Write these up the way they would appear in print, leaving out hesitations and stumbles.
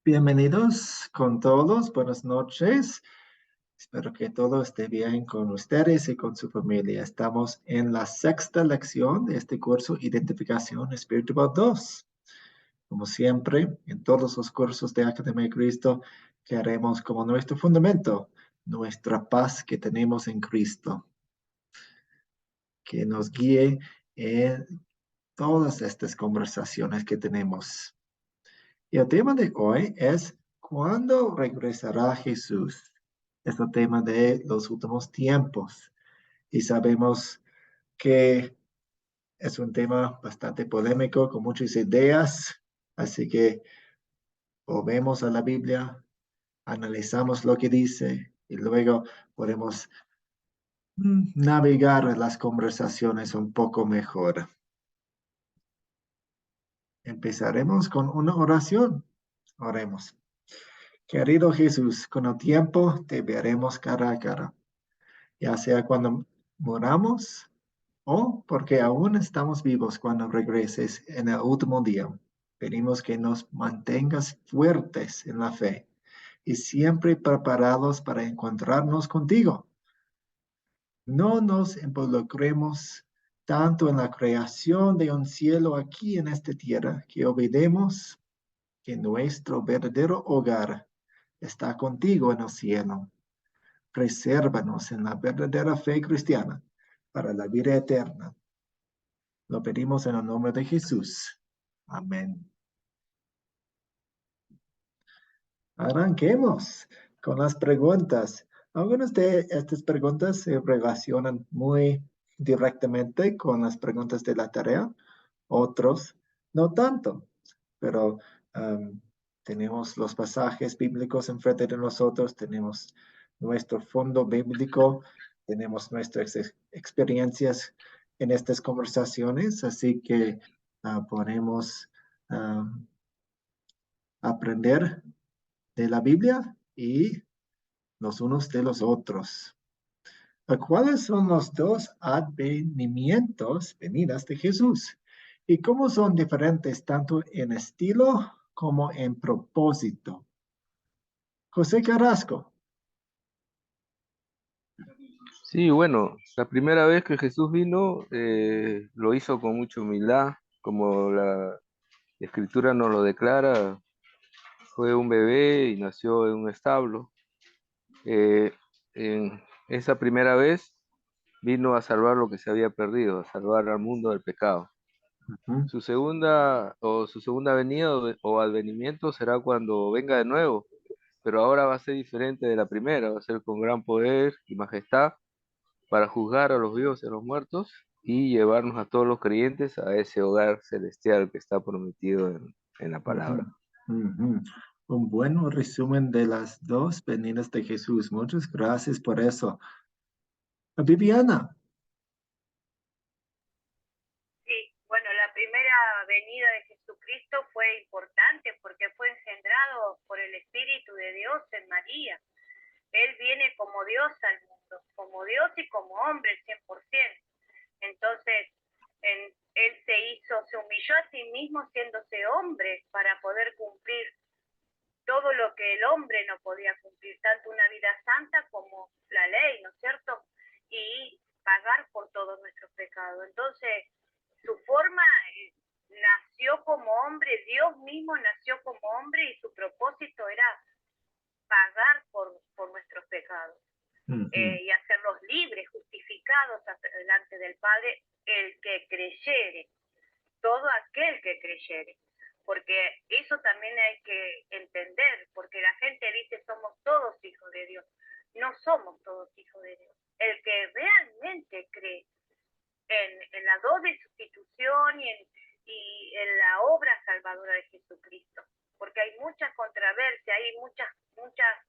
Bienvenidos con todos, buenas noches. Espero que todo esté bien con ustedes y con su familia. Estamos en la sexta lección de este curso, Identificación Espiritual 2. Como siempre, en todos los cursos de Academia de Cristo, que haremos como nuestro fundamento, nuestra paz que tenemos en Cristo, que nos guíe en todas estas conversaciones que tenemos. Y el tema de hoy es ¿cuándo regresará Jesús? Es el tema de los últimos tiempos. Y sabemos que es un tema bastante polémico, con muchas ideas. Así que volvemos a la Biblia, analizamos lo que dice y luego podemos navegar las conversaciones un poco mejor. Empezaremos con una oración. Oremos. Querido Jesús, con el tiempo te veremos cara a cara, ya sea cuando moramos o porque aún estamos vivos cuando regreses en el último día. Pedimos que nos mantengas fuertes en la fe y siempre preparados para encontrarnos contigo. No nos involucremos tanto en la creación de un cielo aquí en esta tierra que olvidemos que nuestro verdadero hogar está contigo en el cielo. Presérvanos en la verdadera fe cristiana para la vida eterna. Lo pedimos en el nombre de Jesús. Amén. Arranquemos con las preguntas. Algunas de estas preguntas se relacionan muy directamente con las preguntas de la tarea, otros no tanto, pero tenemos los pasajes bíblicos enfrente de nosotros, tenemos nuestro fondo bíblico, tenemos nuestras experiencias en estas conversaciones, así que podemos aprender de la Biblia y los unos de los otros. ¿Cuáles son los dos advenimientos, venidas de Jesús? ¿Y cómo son diferentes tanto en estilo como en propósito? José Carrasco. Sí, bueno, la primera vez que Jesús vino lo hizo con mucha humildad, como la Escritura nos lo declara, fue un bebé y nació en un establo. En esa primera vez vino a salvar lo que se había perdido, a salvar al mundo del pecado. Ujú, Su segunda venida o advenimiento será cuando venga de nuevo, pero ahora va a ser diferente de la primera, va a ser con gran poder y majestad para juzgar a los vivos y a los muertos y llevarnos a todos los creyentes a ese hogar celestial que está prometido en la palabra. ujú, ujú. Un buen resumen de las dos venidas de Jesús. Muchas gracias por eso. Viviana. Sí, bueno, la primera venida de Jesucristo fue importante porque fue engendrado por el Espíritu de Dios en María. Él viene como Dios al mundo, como Dios y como hombre 100%. Entonces, él se humilló a sí mismo siéndose hombre para poder cumplir todo lo que el hombre no podía cumplir, tanto una vida santa como la ley, ¿no es cierto? Y pagar por todos nuestros pecados. Entonces, su forma nació como hombre, Dios mismo nació como hombre y su propósito era pagar por nuestros pecados Ujú, y hacerlos libres, justificados delante del Padre, el que creyere, todo aquel que creyere. Porque eso también hay que entender, porque la gente dice somos todos hijos de Dios. No somos todos hijos de Dios. El que realmente cree en la doble sustitución y en la obra salvadora de Jesucristo. Porque hay mucha controversia, hay muchas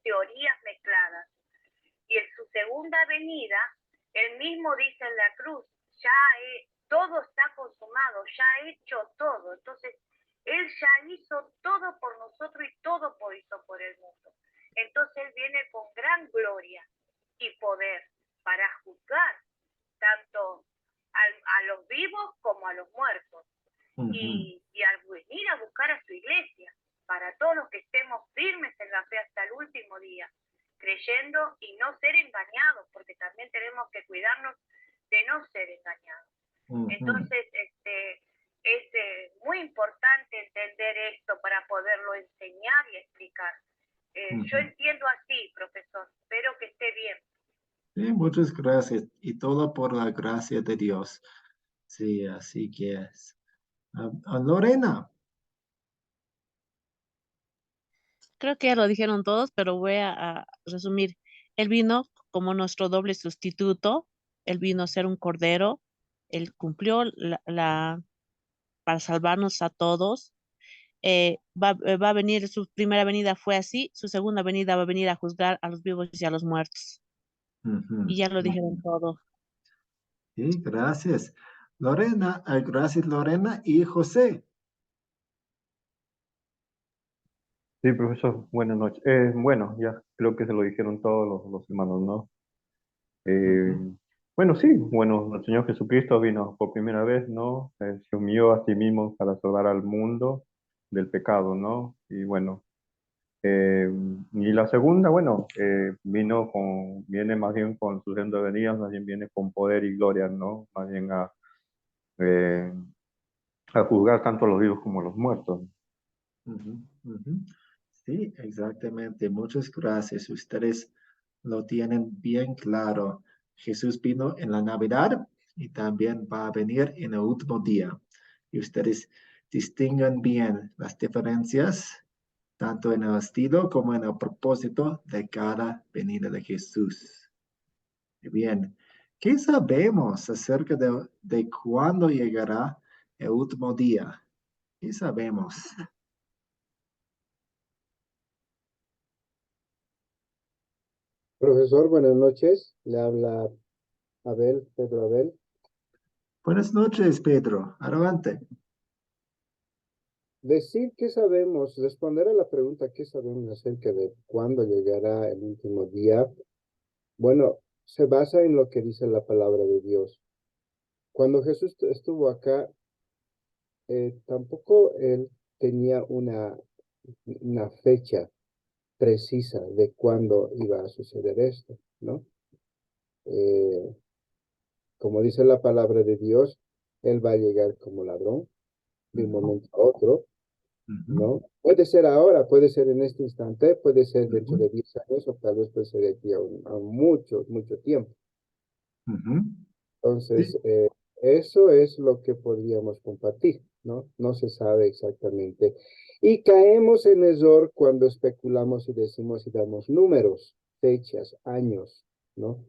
teorías mezcladas. Y en su segunda venida, él mismo dice en la cruz, todo está consumado, ya ha hecho todo. Entonces, él ya hizo todo por nosotros y todo hizo por el mundo. Entonces, él viene con gran gloria y poder para juzgar tanto a los vivos como a los muertos. ujú, Y al venir a buscar a su iglesia, para todos que estemos firmes en la fe hasta el último día, creyendo y no ser engañados, porque también tenemos que cuidarnos de no ser engañados. Entonces, es muy importante entender esto para poderlo enseñar y explicar. Yo entiendo así, profesor. Espero que esté bien. Sí, muchas gracias. Y todo por la gracia de Dios. Sí, así que es. Lorena. Creo que ya lo dijeron todos, pero voy a resumir. Él vino como nuestro doble sustituto, él vino a ser un cordero, él cumplió para salvarnos a todos. Va a venir, su primera venida fue así, su segunda venida va a venir a juzgar a los vivos y a los muertos. Y ya lo dijeron todo. Sí, gracias. Lorena, gracias Lorena y José. Sí, profesor, buenas noches. Bueno, ya creo que se lo dijeron todos los hermanos, ¿no? Bueno, sí, bueno, el Señor Jesucristo vino por primera vez, ¿no? Se humilló a sí mismo para salvar al mundo del pecado, ¿no? Y bueno, y la segunda, bueno, viene más bien con su segunda venida, más bien viene con poder y gloria, ¿no? Más bien eh, a juzgar tanto a los vivos como a los muertos. Sí, exactamente. Muchas gracias. Ustedes lo tienen bien claro. Jesús vino en la Navidad y también va a venir en el último día. Y ustedes distinguen bien las diferencias, tanto en el estilo como en el propósito de cada venida de Jesús. Bien, ¿qué sabemos acerca de cuándo llegará el último día? ¿Qué sabemos? Profesor, buenas noches. Le habla Abel, Pedro Abel. Buenas noches, Pedro. Adelante. Decir qué sabemos, responder a la pregunta qué sabemos acerca de cuándo llegará el último día. Bueno, se basa en lo que dice la palabra de Dios. Cuando Jesús estuvo acá, tampoco él tenía una fecha precisa de cuándo iba a suceder esto, ¿no? Como dice la palabra de Dios, él va a llegar como ladrón de un momento a otro, ¿no? Puede ser ahora, puede ser en este instante, puede ser dentro de 10 años o tal vez puede ser de aquí a mucho, mucho tiempo. Entonces, eso es lo que podríamos compartir, ¿no? No se sabe exactamente. Y caemos en error cuando especulamos y decimos y damos números, fechas, años, ¿no?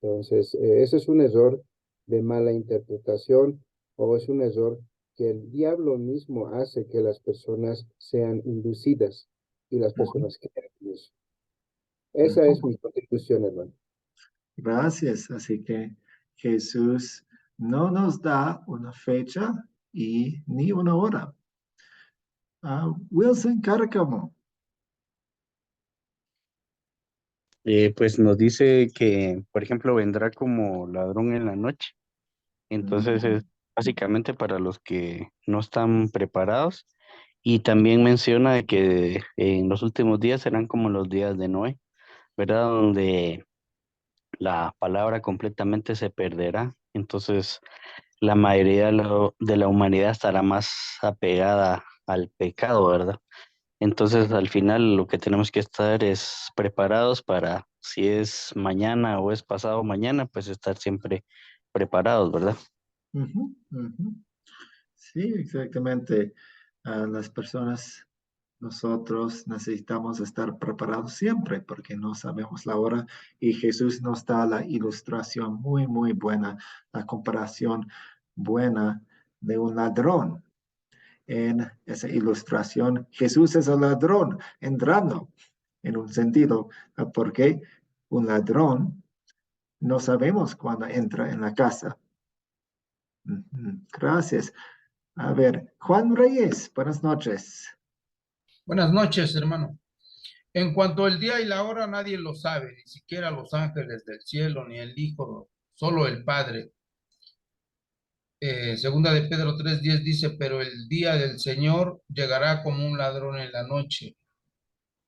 Entonces, ese es un error de mala interpretación o es un error que el diablo mismo hace que las personas sean inducidas y las personas crean en eso. Esa es mi contribución, hermano. Gracias. Así que Jesús no nos da una fecha y ni una hora. Wilson Cárcamo. Pues nos dice que, por ejemplo, vendrá como ladrón en la noche. Entonces es básicamente para los que no están preparados. Y también menciona de que en los últimos días serán como los días de Noé, ¿verdad? Donde la palabra completamente se perderá. Entonces la mayoría de la humanidad estará más apegada al pecado, ¿verdad? Entonces, al final lo que tenemos que estar es preparados para, si es mañana o es pasado mañana, pues estar siempre preparados, ¿verdad? Sí, exactamente. Las personas, nosotros necesitamos estar preparados siempre porque no sabemos la hora y Jesús nos da la ilustración muy, muy buena, la comparación buena de un ladrón. En esa ilustración, Jesús es el ladrón entrando en un sentido, porque un ladrón no sabemos cuándo entra en la casa. Gracias. A ver, Juan Reyes, buenas noches. Buenas noches, hermano. En cuanto al día y la hora, nadie lo sabe, ni siquiera los ángeles del cielo, ni el Hijo, solo el Padre. Segunda de Pedro 3:10 dice, pero el día del Señor llegará como un ladrón en la noche.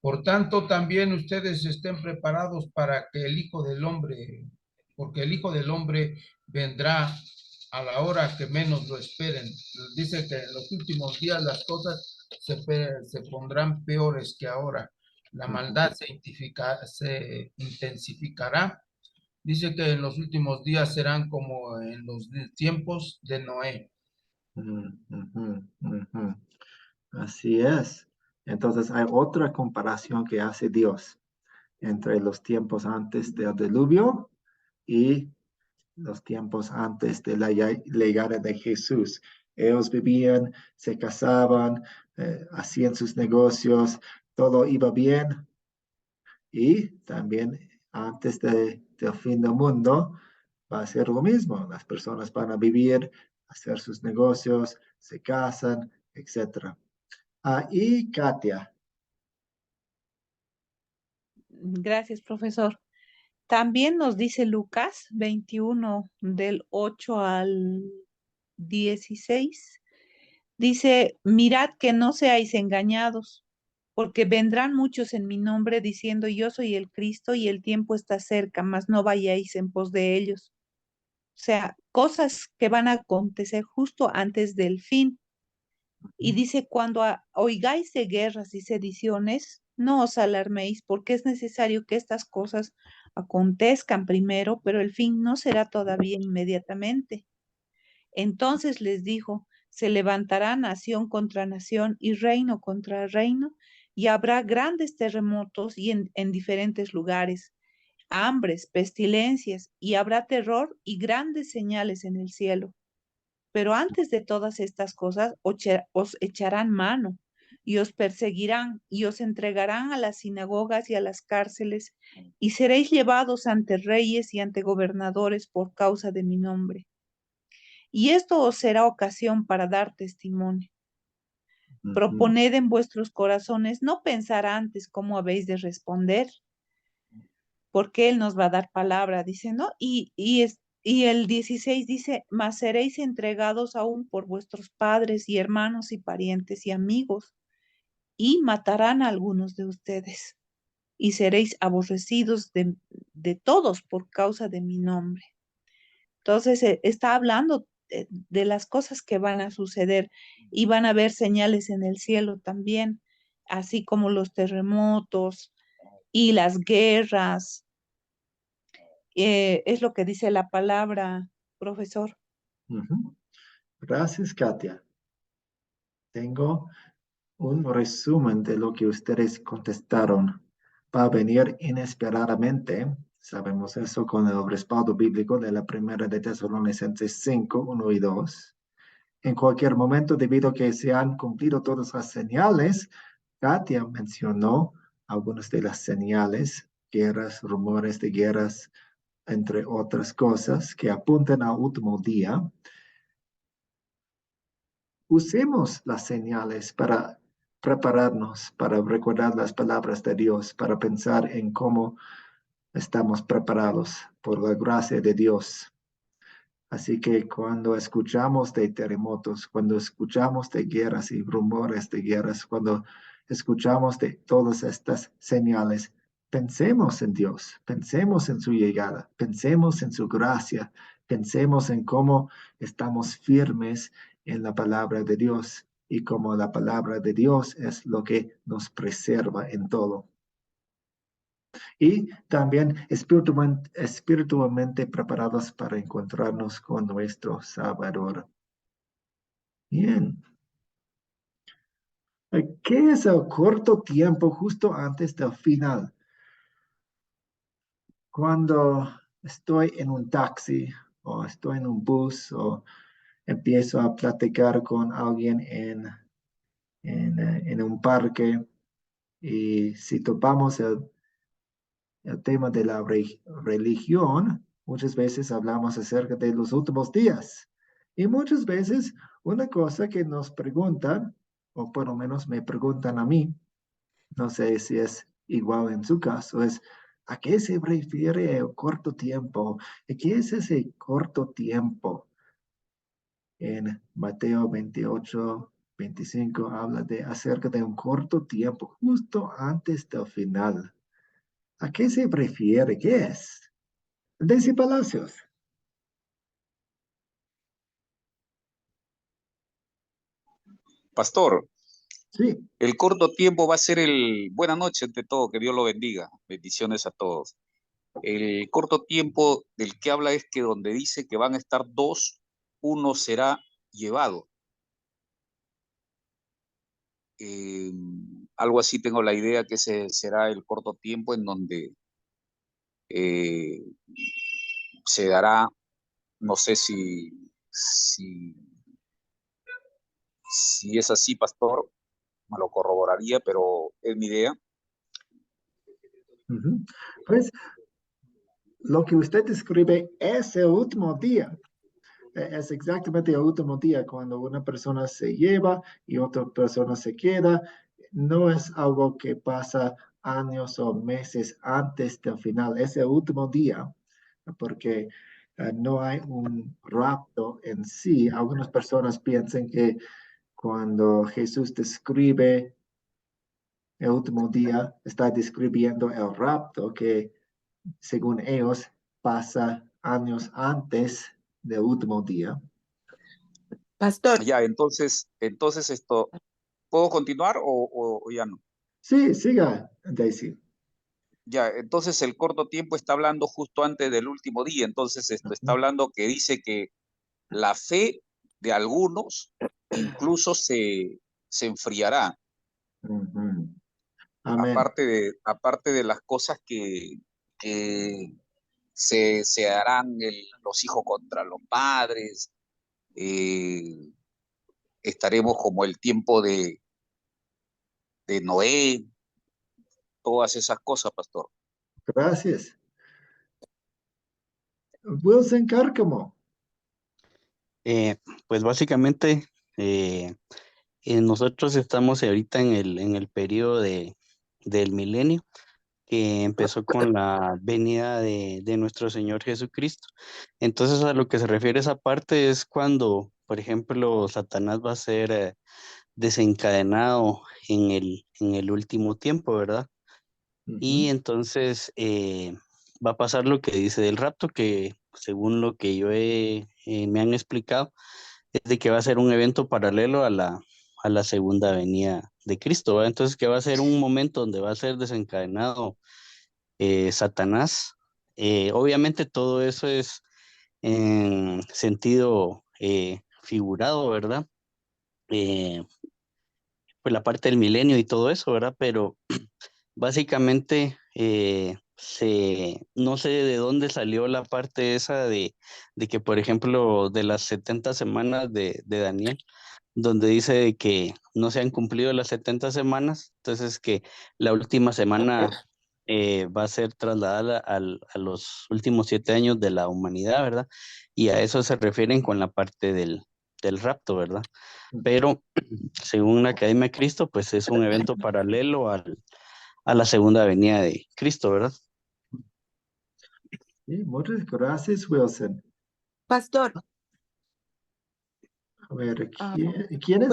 Por tanto, también ustedes estén preparados para que el Hijo del Hombre, porque el Hijo del Hombre vendrá a la hora que menos lo esperen. Dice que en los últimos días las cosas se pondrán peores que ahora. La maldad se intensificará. Dice que en los últimos días serán como en los tiempos de Noé. Así es. Entonces hay otra comparación que hace Dios entre los tiempos antes del diluvio y los tiempos antes de la llegada de Jesús. Ellos vivían, se casaban, hacían sus negocios, todo iba bien. Y también antes del fin del mundo va a ser lo mismo. Las personas van a vivir, hacer sus negocios, se casan, etc. Y Katia. Gracias, profesor. También nos dice Lucas 21 del 8 al 16. Dice, mirad que no seáis engañados, porque vendrán muchos en mi nombre diciendo, yo soy el Cristo y el tiempo está cerca, mas no vayáis en pos de ellos. O sea, cosas que van a acontecer justo antes del fin. Y dice, cuando oigáis de guerras y sediciones, no os alarméis, porque es necesario que estas cosas acontezcan primero, pero el fin no será todavía inmediatamente. Entonces les dijo, se levantará nación contra nación y reino contra reino, y habrá grandes terremotos y en diferentes lugares, hambres, pestilencias, y habrá terror y grandes señales en el cielo. Pero antes de todas estas cosas os echarán mano y os perseguirán y os entregarán a las sinagogas y a las cárceles y seréis llevados ante reyes y ante gobernadores por causa de mi nombre. Y esto os será ocasión para dar testimonio. Proponed en vuestros corazones no pensar antes cómo habéis de responder, porque Él nos va a dar palabra, dice, ¿no? Y el 16 dice, mas seréis entregados aún por vuestros padres y hermanos y parientes y amigos, y matarán a algunos de ustedes, y seréis aborrecidos de todos por causa de mi nombre. Entonces, está hablando de las cosas que van a suceder y van a haber señales en el cielo también, así como los terremotos y las guerras. Es lo que dice la palabra, profesor. Gracias, Katia. Tengo un resumen de lo que ustedes contestaron. Va a venir inesperadamente. Sabemos eso con el respaldo bíblico de la primera de Tesalonicenses 5, 1 y 2. En cualquier momento, debido a que se han cumplido todas las señales, Katia mencionó algunas de las señales, guerras, rumores de guerras, entre otras cosas que apuntan al último día. Usemos las señales para prepararnos, para recordar las palabras de Dios, para pensar en cómo estamos preparados por la gracia de Dios. Así que cuando escuchamos de terremotos, cuando escuchamos de guerras y rumores de guerras, cuando escuchamos de todas estas señales, pensemos en Dios, pensemos en su llegada, pensemos en su gracia, pensemos en cómo estamos firmes en la palabra de Dios y cómo la palabra de Dios es lo que nos preserva en todo. Y también espiritualmente preparados para encontrarnos con nuestro Salvador. Bien. ¿Qué es el corto tiempo justo antes del final? Cuando estoy en un taxi o estoy en un bus o empiezo a platicar con alguien en un parque y si topamos el tema de la religión, muchas veces hablamos acerca de los últimos días. Y muchas veces una cosa que nos preguntan, o por lo menos me preguntan a mí, no sé si es igual en su caso, es ¿a qué se refiere el corto tiempo? ¿Qué es ese corto tiempo? en Mateo 28, 25, habla de acerca de un corto tiempo, justo antes del final. ¿A qué se refiere? ¿Qué es? Daisy Palacios. Pastor, Sí. el corto tiempo va a ser el... Buenas noches ante todo, que Dios lo bendiga. Bendiciones a todos. El corto tiempo del que habla es que donde dice que van a estar dos, uno será llevado. Algo así tengo la idea que ese será el corto tiempo en donde eh, se dará, no sé si es así, pastor, me lo corroboraría, pero es mi idea. Pues lo que usted describe es el último día. Es exactamente el último día cuando una persona se lleva y otra persona se queda. No es algo que pasa años o meses antes del final. Es el último día porque no hay un rapto en sí. Algunas personas piensan que cuando Jesús describe el último día, está describiendo el rapto que según ellos pasa años antes del último día. Pastor. Ya, entonces esto, ¿puedo continuar o ya no? Sí, siga, Daisy. Ya, entonces el corto tiempo está hablando justo antes del último día, entonces esto está hablando que dice que la fe de algunos incluso se enfriará, Amén. aparte de las cosas que se harán los hijos contra los padres, estaremos como el tiempo de Noé, todas esas cosas, pastor. Gracias. Wilson Cárcamo. Pues básicamente nosotros estamos ahorita en el periodo del milenio que empezó con la venida de nuestro Señor Jesucristo. Entonces a lo que se refiere esa parte es cuando, por ejemplo, Satanás va a ser desencadenado en el último tiempo, ¿verdad? Y entonces va a pasar lo que dice del rapto, que según lo que me han explicado, es de que va a ser un evento paralelo a la segunda venida de Cristo, ¿verdad? Entonces que va a ser un momento donde va a ser desencadenado Satanás. Obviamente todo eso es en sentido figurado, ¿verdad? Pues la parte del milenio y todo eso, ¿verdad? Pero básicamente no sé de dónde salió la parte esa de que, por ejemplo, de las 70 semanas de Daniel, donde dice que no se han cumplido las 70 semanas, entonces que la última semana va a ser trasladada a los últimos 7 años de la humanidad, ¿verdad? Y a eso se refieren con la parte del rapto, ¿verdad? Pero según la Academia de Cristo, pues es un evento paralelo a la segunda venida de Cristo, ¿verdad? Sí, muchas gracias, Wilson. Pastor. A ver, ¿quién es?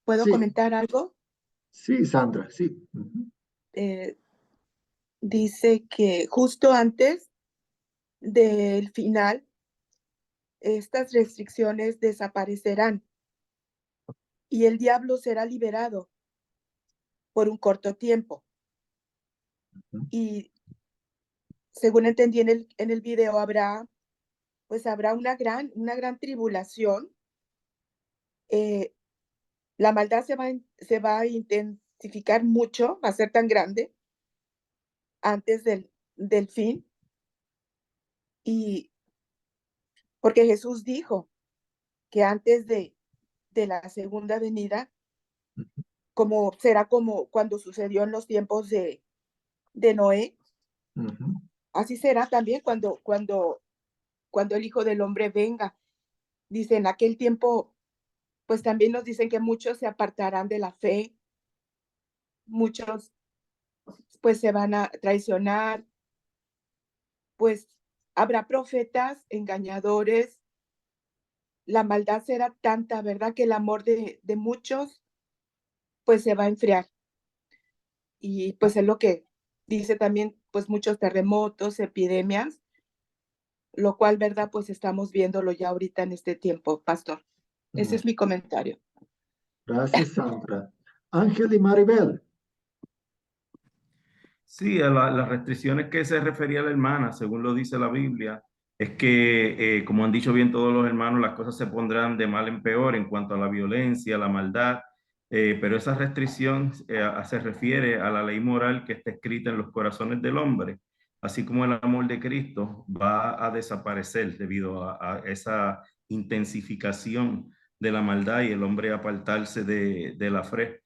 ¿Puedo Sí. comentar algo? Sí, Sandra, sí. Dice que justo antes del final, estas restricciones desaparecerán y el diablo será liberado por un corto tiempo. Y según entendí en el video, habrá una gran tribulación. La maldad se va a intensificar mucho, va a ser tan grande antes del fin. Y porque Jesús dijo que antes de la segunda venida, será como cuando sucedió en los tiempos de Noé, así será también cuando el Hijo del Hombre venga. Dice, en aquel tiempo, pues también nos dicen que muchos se apartarán de la fe, muchos pues se van a traicionar, pues habrá profetas engañadores, la maldad será tanta, ¿verdad? Que el amor de muchos, pues se va a enfriar. Y pues es lo que dice también, pues muchos terremotos, epidemias, lo cual, ¿verdad? Pues estamos viéndolo ya ahorita en este tiempo, pastor. Ese es mi comentario. Gracias, Sandra. Ángel y Maribel. Sí, a las restricciones que se refería la hermana, según lo dice la Biblia, es que, como han dicho bien todos los hermanos, las cosas se pondrán de mal en peor en cuanto a la violencia, la maldad, pero esa restricción se refiere a la ley moral que está escrita en los corazones del hombre, así como el amor de Cristo va a desaparecer debido a esa intensificación de la maldad y el hombre apartarse de la fe.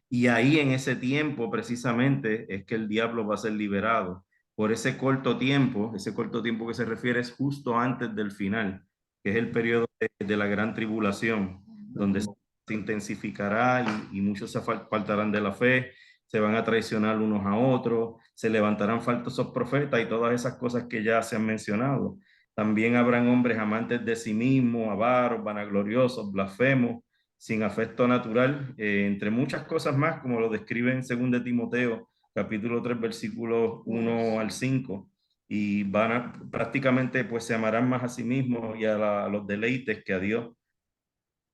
Y ahí en ese tiempo precisamente es que el diablo va a ser liberado. Por ese corto tiempo que se refiere es justo antes del final, que es el periodo de la gran tribulación, donde se intensificará y muchos se faltarán de la fe, se van a traicionar unos a otros, se levantarán falsos profetas y todas esas cosas que ya se han mencionado. También habrán hombres amantes de sí mismos, avaros, vanagloriosos, blasfemos, sin afecto natural, entre muchas cosas más, como lo describe en 2 de Timoteo, capítulo 3, versículos 1 al 5, y prácticamente pues se amarán más a sí mismos y a los deleites que a Dios.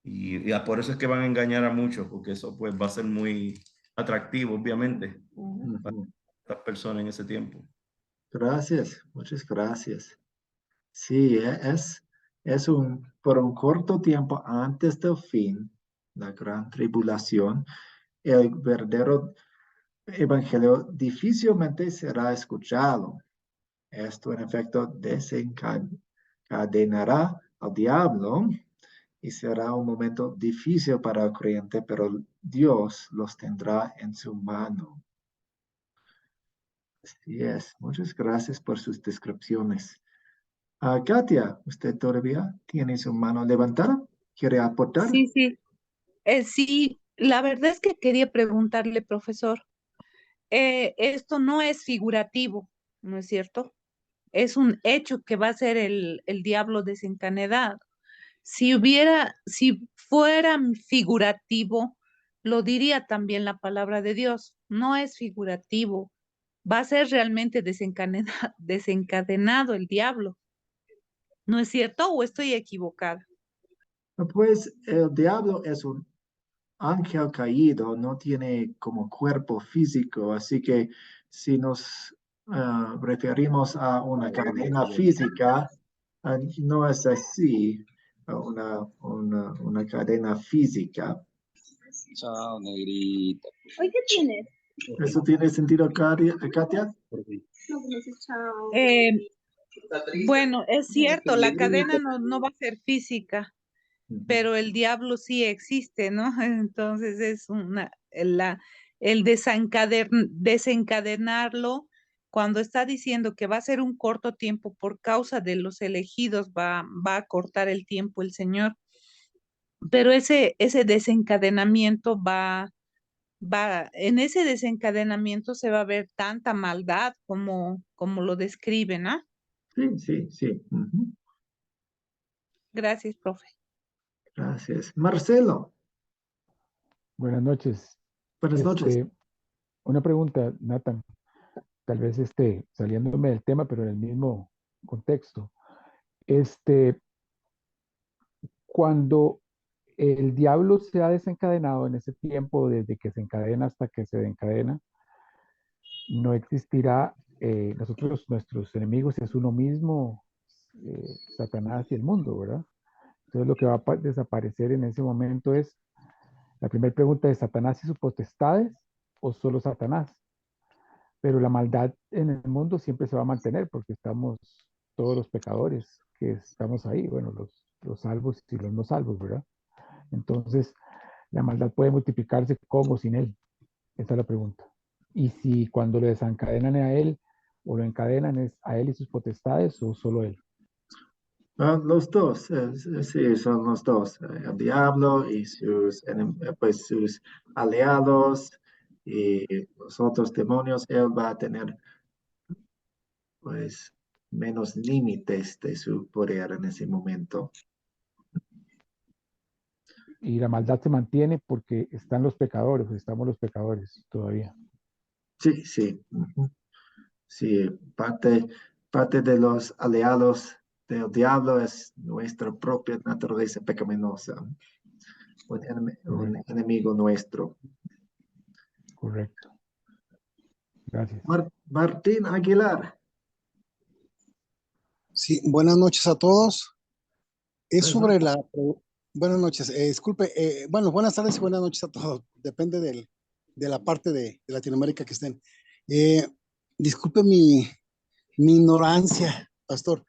Y por eso es que van a engañar a muchos, porque eso pues va a ser muy atractivo, obviamente, para estas personas en ese tiempo. Gracias, muchas gracias. Sí, es por un corto tiempo antes del fin, la gran tribulación, el verdadero evangelio difícilmente será escuchado. Esto en efecto desencadenará al diablo y será un momento difícil para el creyente, pero Dios los tendrá en su mano. Así es. Muchas gracias por sus descripciones. Katia, ¿usted todavía tiene su mano levantada? ¿Quiere aportar? Sí, sí. Sí, la verdad es que quería preguntarle, profesor, esto no es figurativo, ¿no es cierto? Es un hecho que va a ser el diablo desencadenado. Si fuera figurativo, lo diría también la palabra de Dios. No es figurativo, va a ser realmente desencadenado el diablo. ¿No es cierto o estoy equivocada? Pues el diablo es un ángel caído, no tiene como cuerpo físico, así que si nos referimos a una cadena física, no es así, una cadena física. Chao, negrita. ¿Hoy qué tienes? ¿Eso tiene sentido, Katia? Eh, bueno, es cierto, la cadena no va a ser física, pero el diablo sí existe, ¿no? Entonces es el desencadenarlo, cuando está diciendo que va a ser un corto tiempo por causa de los elegidos, va a cortar el tiempo el Señor. Pero ese desencadenamiento en ese desencadenamiento se va a ver tanta maldad como lo describen, ¿no? Sí. Gracias, profe. Gracias. Marcelo. Buenas noches. Buenas noches. Una pregunta, Nathan, tal vez saliéndome del tema, pero en el mismo contexto. Cuando el diablo se ha desencadenado en ese tiempo, desde que se encadena hasta que se desencadena, no existirá, nuestros enemigos es uno mismo, Satanás y el mundo, ¿verdad? Entonces lo que va a desaparecer en ese momento es, la primera pregunta es, ¿Satanás y sus potestades o solo Satanás? Pero la maldad en el mundo siempre se va a mantener porque estamos todos los pecadores que estamos ahí, bueno, los salvos y los no salvos, ¿verdad? Entonces, la maldad puede multiplicarse con o sin él. Esa es la pregunta. Y si cuando lo desencadenan a él o lo encadenan es a él y sus potestades o solo él. Los dos, sí, son los dos, el diablo y pues, sus aliados y los otros demonios, él va a tener, pues, menos límites de su poder en ese momento. Y la maldad se mantiene porque están los pecadores, estamos los pecadores todavía. Sí, sí. Sí, parte de los aliados del diablo es nuestra propia naturaleza pecaminosa, un enemigo nuestro. Correcto. Gracias. Martín Aguilar. Sí, buenas noches a todos. Es sobre la... Buenas noches. Disculpe, bueno, buenas tardes y buenas noches a todos. Depende de la parte de Latinoamérica que estén. Disculpe mi ignorancia, pastor,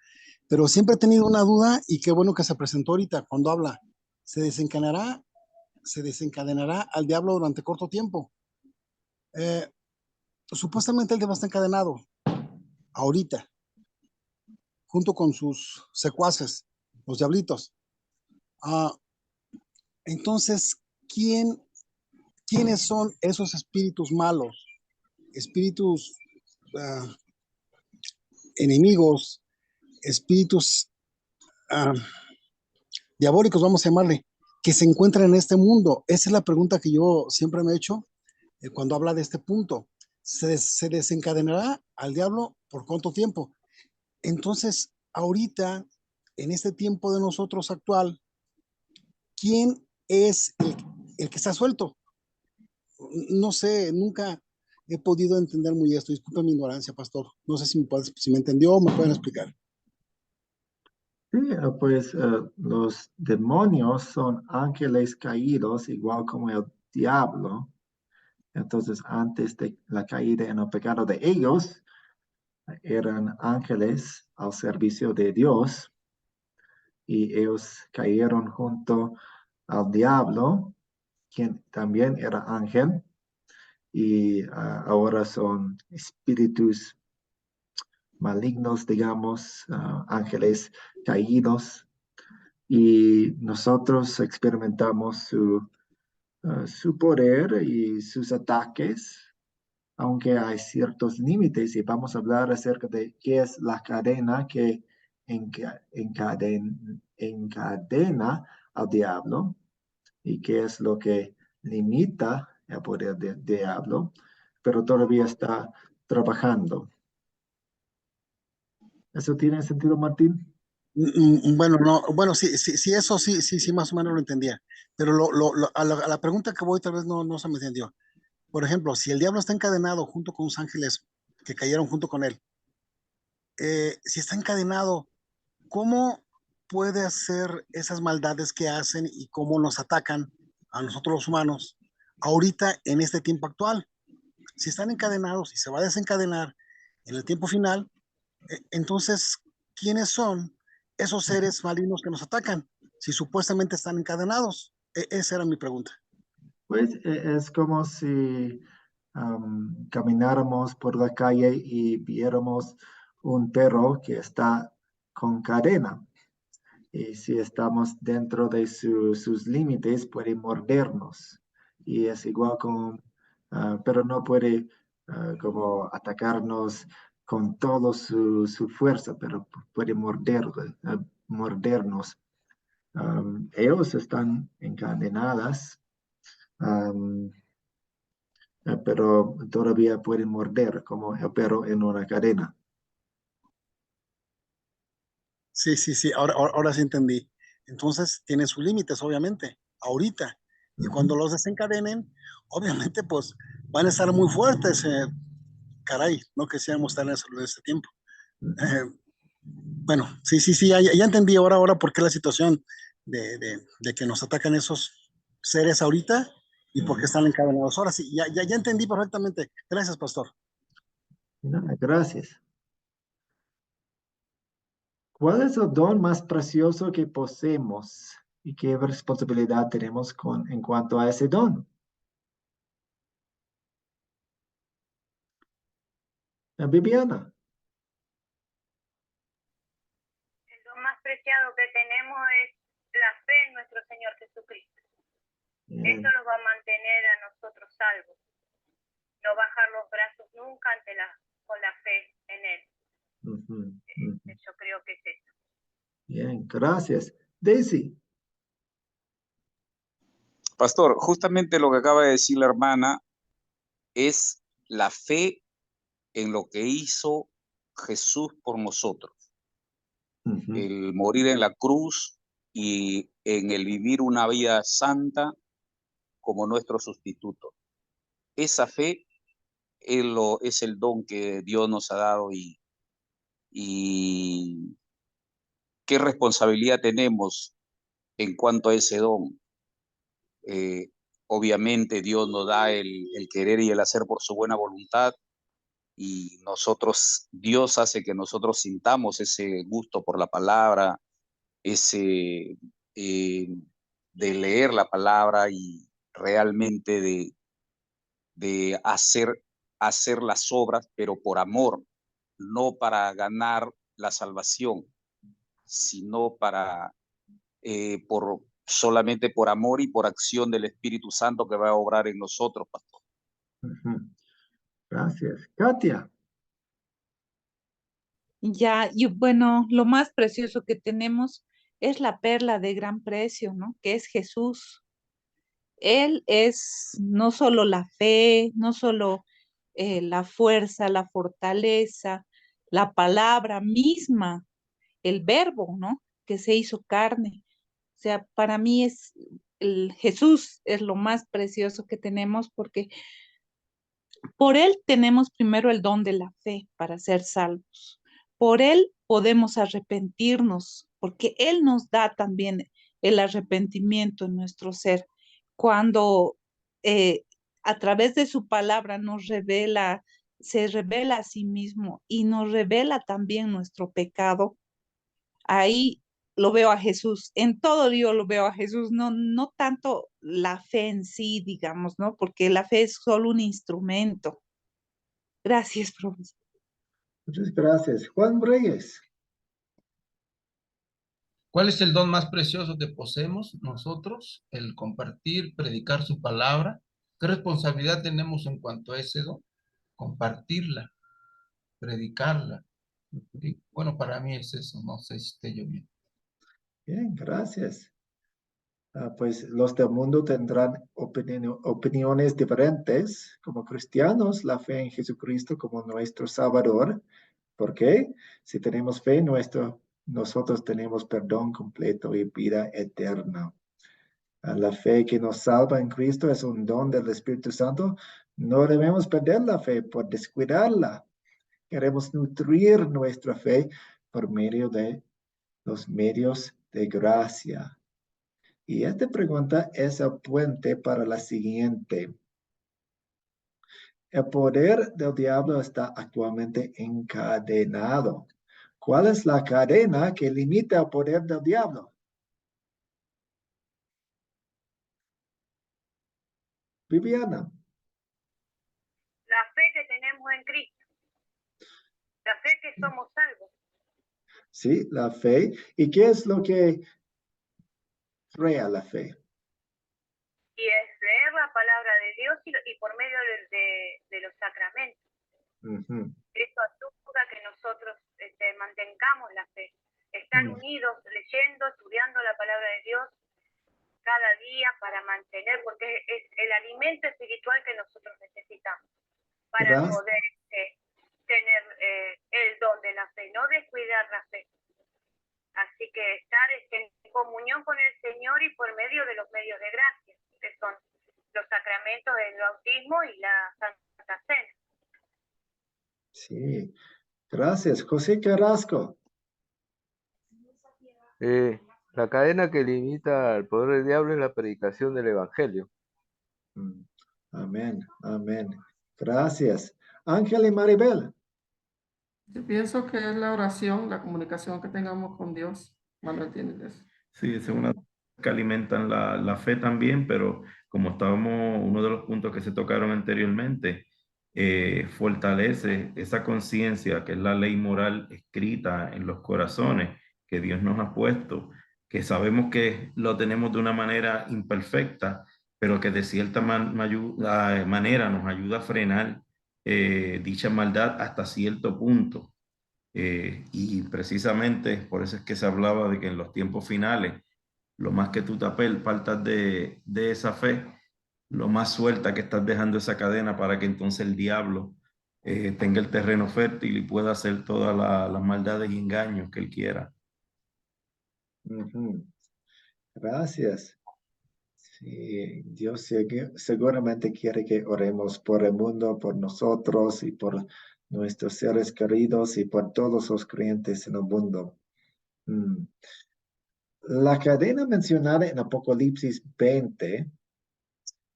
pero siempre he tenido una duda y qué bueno que se presentó ahorita cuando habla. ¿Se desencadenará al diablo durante corto tiempo? Supuestamente el diablo está encadenado ahorita, junto con sus secuaces, los diablitos. Entonces, ¿quiénes son esos espíritus malos? Espíritus enemigos, espíritus diabólicos, vamos a llamarle, que se encuentran en este mundo. Esa es la pregunta que yo siempre me he hecho cuando habla de este punto. ¿Se desencadenará al diablo por cuánto tiempo? Entonces, ahorita, en este tiempo de nosotros actual, ¿quién es el que está suelto? No sé, nunca he podido entender muy esto. Disculpa mi ignorancia, pastor. No sé si me entendió o me pueden explicar. Sí, pues los demonios son ángeles caídos, igual como el diablo. Entonces, antes de la caída en el pecado de ellos, eran ángeles al servicio de Dios y ellos cayeron junto al diablo, quien también era ángel, y ahora son espíritus malignos, digamos, ángeles caídos, y nosotros experimentamos su poder y sus ataques, aunque hay ciertos límites, y vamos a hablar acerca de qué es la cadena que encadena al diablo y qué es lo que limita el poder del diablo, pero todavía está trabajando. ¿Eso tiene sentido, Martín? Bueno, no, bueno, sí, eso sí, más o menos lo entendía. Pero a la pregunta que voy tal vez no se me entendió. Por ejemplo, si el diablo está encadenado junto con los ángeles que cayeron junto con él, si está encadenado, ¿cómo puede hacer esas maldades que hacen y cómo nos atacan a nosotros los humanos ahorita en este tiempo actual? Si están encadenados y se va a desencadenar en el tiempo final, entonces, ¿quiénes son esos seres malignos que nos atacan si supuestamente están encadenados? Esa era mi pregunta. Pues es como si camináramos por la calle y viéramos un perro que está con cadena. Y si estamos dentro de sus límites, puede mordernos. Y es igual con, pero no puede como atacarnos con toda su fuerza, pero puede mordernos. Ellos están encadenadas, pero todavía pueden morder como el perro en una cadena. Sí, ahora sí entendí. Entonces, tienen sus límites, obviamente, ahorita. Y cuando los desencadenen, obviamente, pues van a estar muy fuertes. Caray, no quisiéramos estar en ese tiempo. Bueno, sí, ya entendí ahora por qué la situación de que nos atacan esos seres ahorita y por qué están encadenados. Ahora sí, ya entendí perfectamente. Gracias, pastor. Gracias. ¿Cuál es el don más precioso que poseemos y qué responsabilidad tenemos en cuanto a ese don? Viviana. El don más preciado que tenemos es la fe en nuestro Señor Jesucristo. Eso nos va a mantener a nosotros salvos. No bajar los brazos nunca con la fe en Él. Yo creo que es eso. Bien, gracias. Daisy. Pastor, justamente lo que acaba de decir la hermana es la fe en lo que hizo Jesús por nosotros. El morir en la cruz y en el vivir una vida santa como nuestro sustituto. Esa fe es el don que Dios nos ha dado y qué responsabilidad tenemos en cuanto a ese don. Obviamente Dios nos da el querer y el hacer por su buena voluntad y Dios hace que nosotros sintamos ese gusto por la palabra, ese de leer la palabra y realmente de hacer las obras, pero por amor, no para ganar la salvación, sino solamente por amor y por acción del Espíritu Santo que va a obrar en nosotros, pastor. Gracias. Katia. Ya, y bueno, lo más precioso que tenemos es la perla de gran precio, ¿no? Que es Jesús. Él es no solo la fe, no solo la fuerza, la fortaleza, la palabra misma, el verbo, ¿no? Que se hizo carne. O sea, para mí Jesús es lo más precioso que tenemos porque por Él tenemos primero el don de la fe para ser salvos. Por Él podemos arrepentirnos, porque Él nos da también el arrepentimiento en nuestro ser. Cuando a través de su palabra se revela a sí mismo y nos revela también nuestro pecado, ahí lo veo a Jesús, en todo yo lo veo a Jesús, no tanto la fe en sí, digamos, ¿no? Porque la fe es solo un instrumento. Gracias, profesor. Muchas gracias. Juan Reyes. ¿Cuál es el don más precioso que poseemos nosotros? El compartir, predicar su palabra. ¿Qué responsabilidad tenemos en cuanto a ese don? Compartirla, predicarla. Y bueno, para mí es eso, no sé si esté yo bien. Bien, gracias. Pues los del mundo tendrán opiniones diferentes. Como cristianos, la fe en Jesucristo como nuestro Salvador. ¿Por qué? Si tenemos fe en nosotros tenemos perdón completo y vida eterna. La fe que nos salva en Cristo es un don del Espíritu Santo. No debemos perder la fe por descuidarla. Queremos nutrir nuestra fe por medio de los medios de gracia. Y esta pregunta es el puente para la siguiente. El poder del diablo está actualmente encadenado. ¿Cuál es la cadena que limita el poder del diablo? Viviana. La fe que tenemos en Cristo. La fe que somos salvos. Sí, la fe. ¿Y qué es lo que crea la fe? Y es leer la palabra de Dios y por medio de los sacramentos. Esto ayuda a que nosotros mantengamos la fe. Estar unidos, leyendo, estudiando la palabra de Dios cada día para mantener, porque es el alimento espiritual que nosotros necesitamos para poder tener el don de la fe, no descuidar la fe. Así que estar en comunión con el Señor y por medio de los medios de gracia, que son los sacramentos del bautismo y la Santa Cena. Sí, gracias. José Carrasco. La cadena que limita al poder del diablo es la predicación del Evangelio. Amén, amén. Gracias. Ángel y Maribel. Yo pienso que es la oración, la comunicación que tengamos con Dios. Manuel tiene eso. Sí, es una que alimentan la fe también, pero como estábamos, uno de los puntos que se tocaron anteriormente, fortalece esa conciencia que es la ley moral escrita en los corazones que Dios nos ha puesto, que sabemos que lo tenemos de una manera imperfecta, pero que de cierta manera nos ayuda a frenar dicha maldad hasta cierto punto. Y precisamente por eso es que se hablaba de que en los tiempos finales, lo más que tú te apartas de esa fe, lo más suelta que estás dejando esa cadena para que entonces el diablo tenga el terreno fértil y pueda hacer todas las maldades y engaños que él quiera. Ujú. Gracias. Sí, Dios seguramente quiere que oremos por el mundo, por nosotros y por nuestros seres queridos y por todos los creyentes en el mundo. Mm. La cadena mencionada en Apocalipsis 20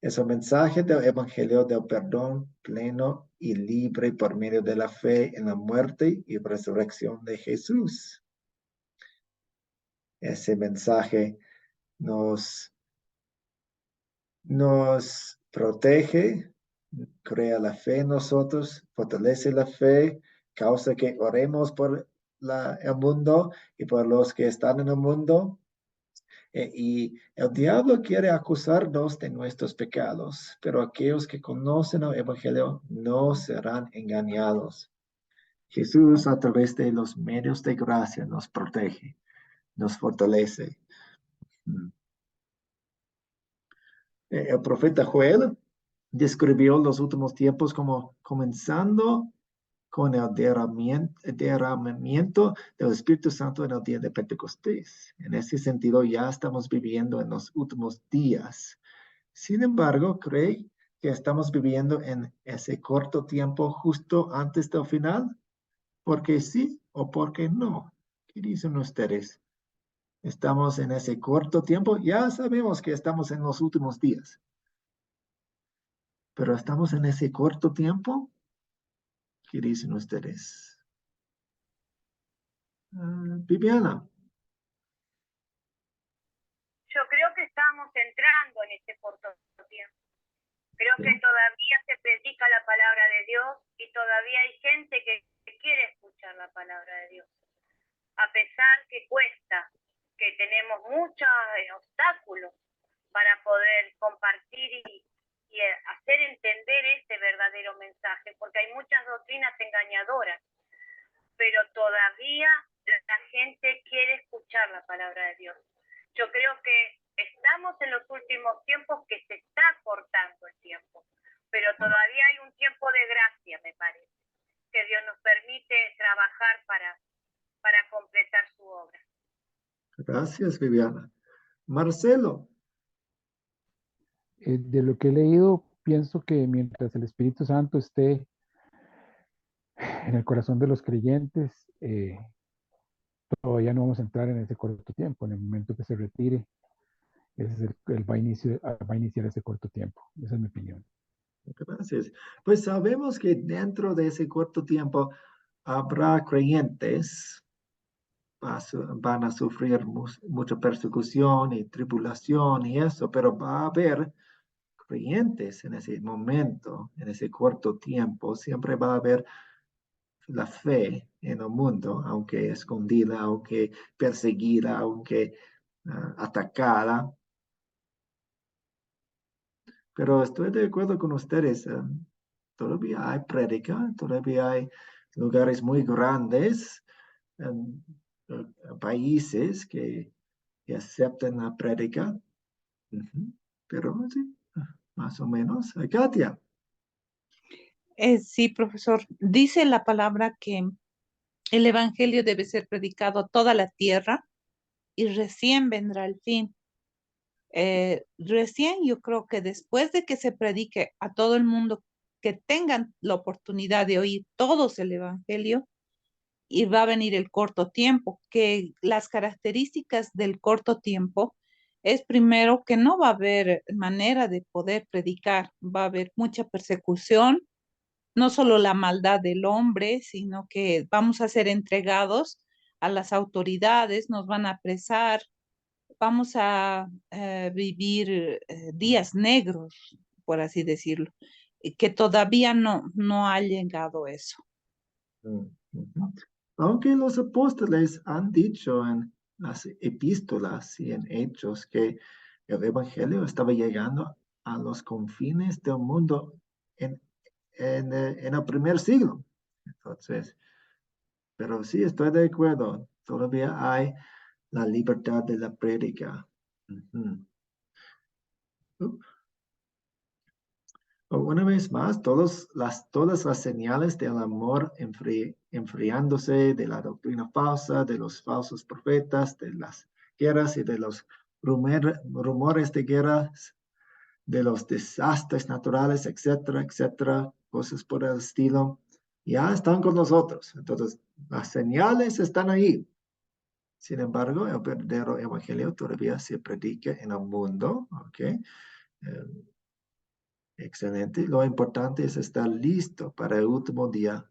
es el mensaje del Evangelio del perdón pleno y libre por medio de la fe en la muerte y resurrección de Jesús. Ese mensaje nos protege, crea la fe en nosotros, fortalece la fe, causa que oremos por el mundo y por los que están en el mundo. Y el diablo quiere acusarnos de nuestros pecados, pero aquellos que conocen el Evangelio no serán engañados. Jesús, a través de los medios de gracia, nos protege, nos fortalece. El profeta Joel describió los últimos tiempos como comenzando con el derramamiento del Espíritu Santo en el día de Pentecostés. En ese sentido, ya estamos viviendo en los últimos días. Sin embargo, ¿cree que estamos viviendo en ese corto tiempo justo antes del final? ¿Por qué sí o por qué no? ¿Qué dicen ustedes? ¿Estamos en ese corto tiempo? Ya sabemos que estamos en los últimos días. Pero estamos en ese corto tiempo. ¿Qué dicen ustedes? Viviana. Yo creo que estamos entrando en este corto tiempo. Creo que todavía se predica la palabra de Dios y todavía hay gente que quiere escuchar la palabra de Dios. A pesar que cuesta, que tenemos muchos obstáculos para poder compartir y hacer entender este verdadero mensaje, porque hay muchas doctrinas engañadoras, pero todavía la gente quiere escuchar la palabra de Dios. Yo creo que estamos en los últimos tiempos que se está cortando el tiempo, pero todavía hay un tiempo de gracia, me parece, que Dios nos permite trabajar para completar su obra. Gracias, Viviana. Marcelo. De lo que he leído, pienso que mientras el Espíritu Santo esté en el corazón de los creyentes, todavía no vamos a entrar en ese corto tiempo. En el momento que se retire, ese es va a iniciar ese corto tiempo. Esa es mi opinión. Gracias. Pues sabemos que dentro de ese corto tiempo habrá creyentes, van a sufrir mucha persecución y tribulación y eso, pero va a haber creyentes en ese momento, en ese corto tiempo. Siempre va a haber la fe en el mundo, aunque escondida, aunque perseguida, aunque atacada. Pero estoy de acuerdo con ustedes. Todavía hay prédica, todavía hay lugares muy grandes, países que aceptan la prédica. Pero sí, más o menos. Katia. Sí, profesor. Dice la palabra que el evangelio debe ser predicado a toda la tierra y recién vendrá el fin. Recién yo creo que después de que se predique a todo el mundo, que tengan la oportunidad de oír todos el evangelio, y va a venir el corto tiempo, que las características del corto tiempo es primero que no va a haber manera de poder predicar, va a haber mucha persecución, no solo la maldad del hombre, sino que vamos a ser entregados a las autoridades, nos van a apresar, vamos a vivir días negros, por así decirlo, y que todavía no ha llegado eso. Aunque los apóstoles han dicho en las epístolas y en hechos que el evangelio estaba llegando a los confines del mundo en el primer siglo. Entonces, Pero sí, estoy de acuerdo. Todavía hay la libertad de la prédica. Ujú. Una vez más, todas las señales del amor enfriándose, de la doctrina falsa, de los falsos profetas, de las guerras y de los rumores de guerras, de los desastres naturales, etcétera, etcétera, cosas por el estilo, ya están con nosotros. Entonces, las señales están ahí. Sin embargo, el verdadero evangelio todavía se predica en el mundo, ¿ok? Excelente. Lo importante es estar listo para el último día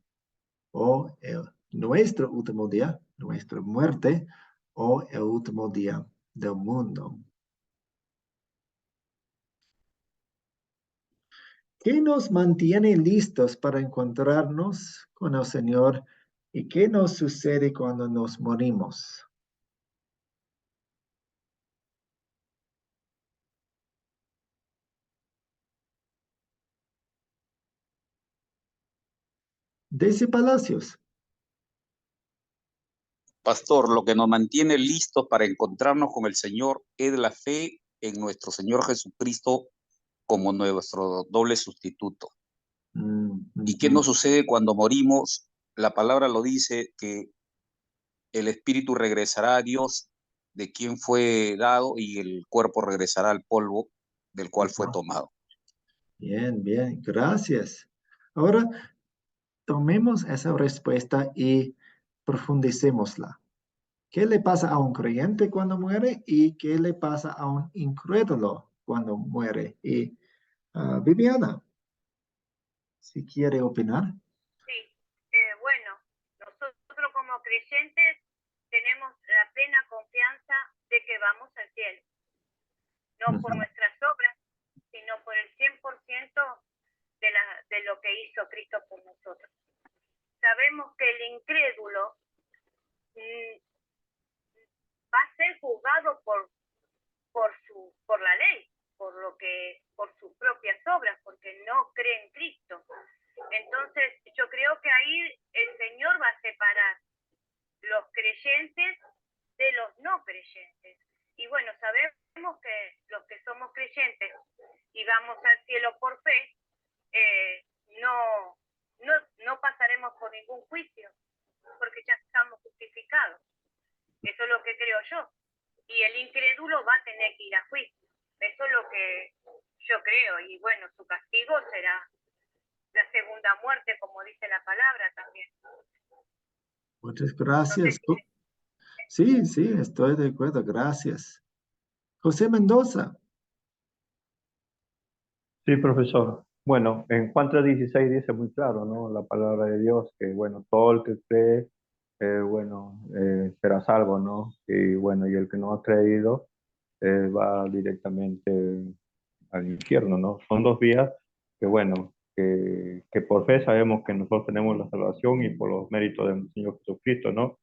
o nuestro último día, nuestra muerte o el último día del mundo. ¿Qué nos mantiene listos para encontrarnos con el Señor y qué nos sucede cuando nos morimos? Daisy Palacios. Pastor, lo que nos mantiene listos para encontrarnos con el Señor es la fe en nuestro Señor Jesucristo como nuestro doble sustituto. ¿Y qué nos sucede cuando morimos? La palabra lo dice, que el espíritu regresará a Dios, de quien fue dado, y el cuerpo regresará al polvo del cual fue tomado. Bien, bien, gracias. Ahora tomemos esa respuesta y profundicémosla. ¿Qué le pasa a un creyente cuando muere y qué le pasa a un incrédulo cuando muere? Y Viviana, si quiere opinar. Sí, bueno, nosotros como creyentes tenemos la plena confianza de que vamos al cielo, no por nuestras obras, sino por el 100% de lo que hizo Cristo por nosotros. Sabemos que el incrédulo va a ser juzgado por la ley, por sus propias obras, porque no cree en Cristo. Entonces, yo creo que ahí el Señor va a separar los creyentes de los no creyentes. Y bueno, sabemos que los que somos creyentes y vamos al cielo por fe, no pasaremos por ningún juicio, porque ya estamos justificados. Eso es lo que creo yo. Y el incrédulo va a tener que ir a juicio. Eso es lo que yo creo. Y bueno, su castigo será la segunda muerte, como dice la palabra también. Muchas gracias. Sí, sí, estoy de acuerdo. Gracias. José Mendoza. Sí, profesor. Bueno, en Juan 3:16 dice muy claro, ¿no? La palabra de Dios, que bueno, todo el que cree, será salvo, ¿no? Y bueno, y el que no ha creído va directamente al infierno, ¿no? Son dos vías que bueno, que por fe sabemos que nosotros tenemos la salvación y por los méritos del Señor Jesucristo, ¿no?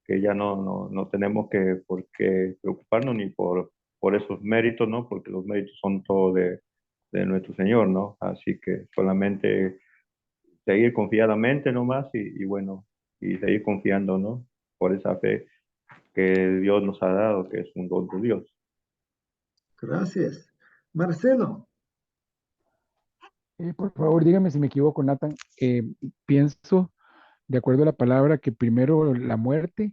Que ya no tenemos por qué preocuparnos ni por esos méritos, ¿no? Porque los méritos son todo de nuestro Señor, ¿no? Así que solamente seguir confiadamente nomás y bueno, y seguir confiando, ¿no? Por esa fe que Dios nos ha dado, que es un don de Dios. Gracias. Marcelo. Por favor, dígame si me equivoco, Nathan. Pienso, de acuerdo a la palabra, que primero la muerte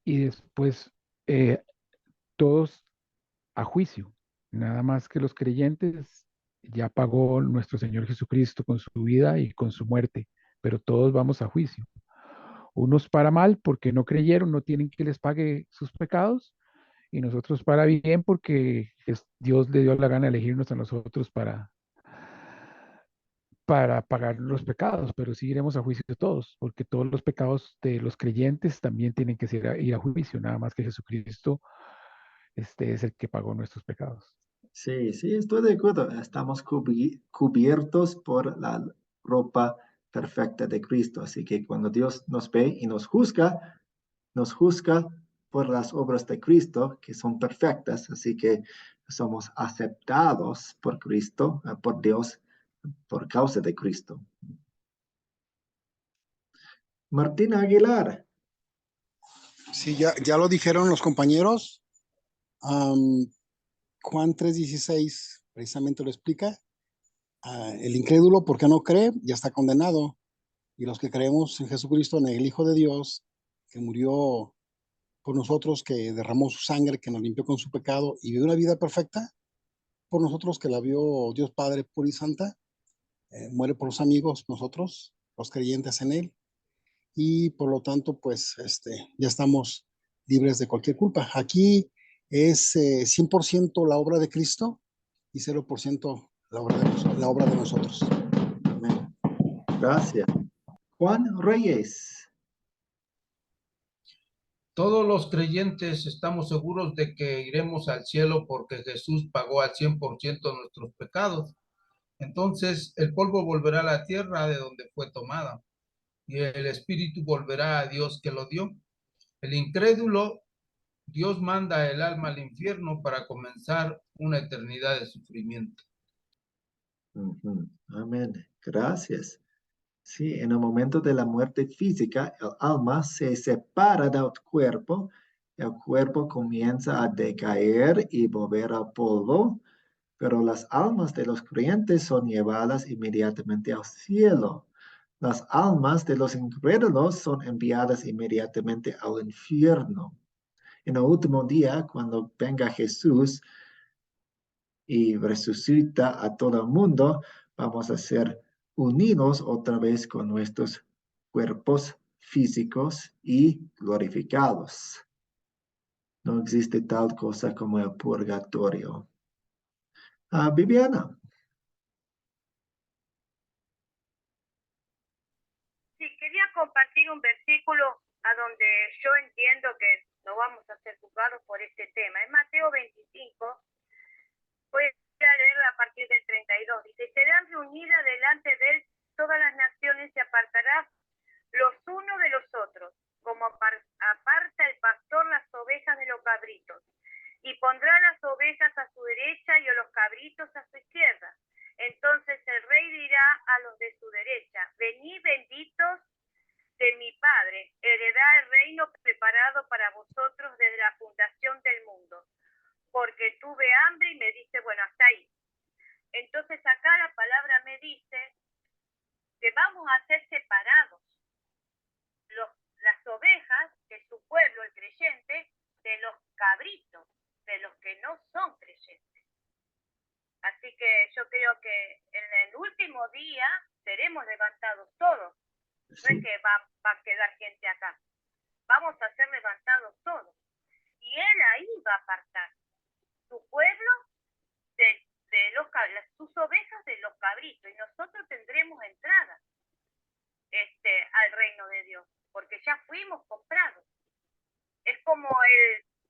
y después todos a juicio. Nada más que los creyentes ya pagó nuestro Señor Jesucristo con su vida y con su muerte, pero todos vamos a juicio. Unos para mal porque no creyeron, no tienen que les pague sus pecados, y nosotros para bien porque Dios le dio la gana de elegirnos a nosotros para pagar los pecados, pero sí iremos a juicio todos, porque todos los pecados de los creyentes también tienen que ir a juicio, nada más que Jesucristo es el que pagó nuestros pecados. Sí, sí, estoy de acuerdo. Estamos cubiertos por la ropa perfecta de Cristo. Así que cuando Dios nos ve y nos juzga por las obras de Cristo, que son perfectas. Así que somos aceptados por Cristo, por Dios, por causa de Cristo. Martín Aguilar. Sí, ya lo dijeron los compañeros. Juan 3:16 precisamente lo explica. El incrédulo, porque no cree, ya está condenado. Y los que creemos en Jesucristo, en el Hijo de Dios, que murió por nosotros, que derramó su sangre, que nos limpió con su pecado y vivió una vida perfecta por nosotros, que la vio Dios Padre pura y santa, muere por los amigos, nosotros, los creyentes en Él, y por lo tanto, pues, ya estamos libres de cualquier culpa. Aquí es 100% la obra de Cristo y 0% la obra de nosotros. Amén. Gracias. Juan Reyes. Todos los creyentes estamos seguros de que iremos al cielo porque Jesús pagó al 100% nuestros pecados. Entonces el polvo volverá a la tierra de donde fue tomada y el espíritu volverá a Dios que lo dio. El incrédulo, Dios manda el alma al infierno para comenzar una eternidad de sufrimiento. Amén. Gracias. Sí, en el momento de la muerte física, el alma se separa del cuerpo, el cuerpo comienza a decaer y volver al polvo, pero las almas de los creyentes son llevadas inmediatamente al cielo. Las almas de los incrédulos son enviadas inmediatamente al infierno. En el último día, cuando venga Jesús y resucita a todo el mundo, vamos a ser unidos otra vez con nuestros cuerpos físicos y glorificados. No existe tal cosa como el purgatorio. Viviana. Sí, quería compartir un versículo a donde yo entiendo que no vamos a ser juzgados por este tema. En Mateo 25, voy a leer a partir del 32. Dice, serán reunidas delante de él todas las naciones, se apartarán los unos de los otros, como aparta el pastor las ovejas de los cabritos, y pondrá las ovejas a su derecha y a los cabritos a su izquierda. Entonces el rey dirá a los de su derecha, venid benditos de mi Padre, heredad el reino preparado para vosotros desde la fundación del mundo, porque tuve hambre y me diste, bueno, hasta ahí. Entonces acá la palabra me dice que vamos a ser separados, las ovejas de su pueblo, el creyente, de los cabritos, de los que no son creyentes. Así que yo creo que en el último día seremos levantados todos. No es que va a quedar gente acá. Vamos a ser levantados todos. Y él ahí va a apartar su pueblo de sus ovejas de los cabritos. Y nosotros tendremos entrada al reino de Dios, porque ya fuimos comprados. Es como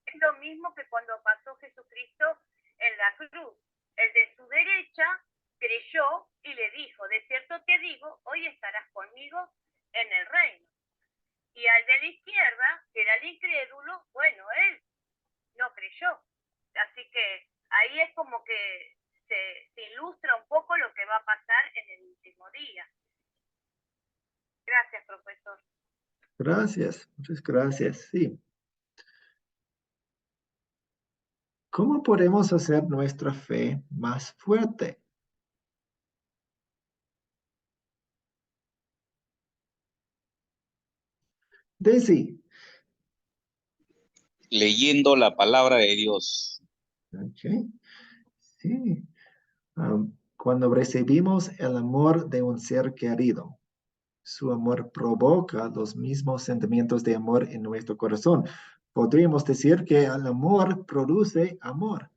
es lo mismo que cuando pasó Jesucristo en la cruz. El de su derecha creyó y le dijo, de cierto te digo, hoy estarás conmigo en el reino. Y al de la izquierda, que era el incrédulo, bueno, él no creyó. Así que ahí es como que se ilustra un poco lo que va a pasar en el último día. Gracias, profesor. Gracias, muchas gracias. Sí. ¿Cómo podemos hacer nuestra fe más fuerte? Daisy. Leyendo la palabra de Dios. Okay. Sí. Cuando recibimos el amor de un ser querido, su amor provoca los mismos sentimientos de amor en nuestro corazón. Podríamos decir que el amor produce amor.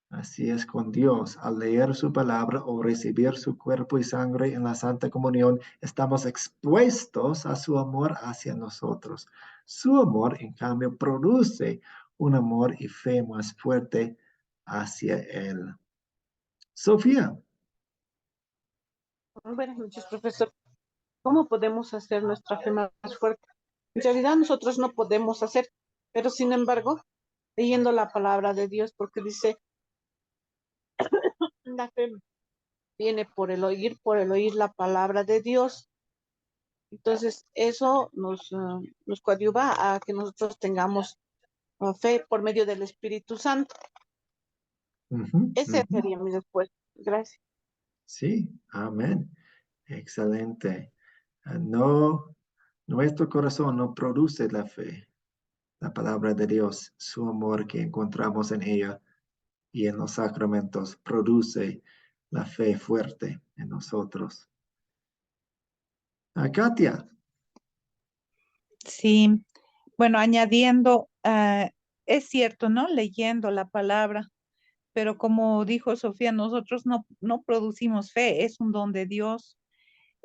Así es con Dios. Al leer su palabra o recibir su cuerpo y sangre en la Santa Comunión, estamos expuestos a su amor hacia nosotros. Su amor, en cambio, produce un amor y fe más fuerte hacia Él. Sofía. Buenas noches, profesor. ¿Cómo podemos hacer nuestra fe más fuerte? En realidad nosotros no podemos hacer, pero sin embargo, leyendo la palabra de Dios, porque dice, la fe viene por el oír la palabra de Dios. Entonces, eso nos coadyuva a que nosotros tengamos fe por medio del Espíritu Santo. Ujú, Esa ujú. sería mi respuesta. Gracias. Sí, amén. Excelente. No, nuestro corazón no produce la fe, la palabra de Dios, su amor que encontramos en ella y en los sacramentos produce la fe fuerte en nosotros. Katia. Sí, bueno, añadiendo, es cierto, ¿no? Leyendo la palabra, pero como dijo Sofía, nosotros no producimos fe, es un don de Dios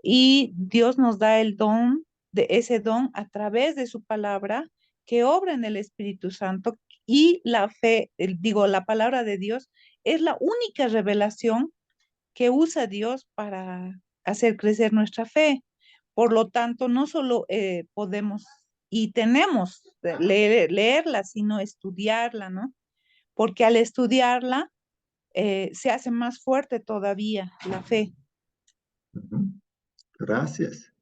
y Dios nos da el don de ese don a través de su palabra que obra en el Espíritu Santo y la fe, digo, la palabra de Dios es la única revelación que usa Dios para hacer crecer nuestra fe. Por lo tanto, no solo podemos y tenemos leerla, sino estudiarla, ¿no? Porque al estudiarla se hace más fuerte todavía la fe. Ujú. Gracias.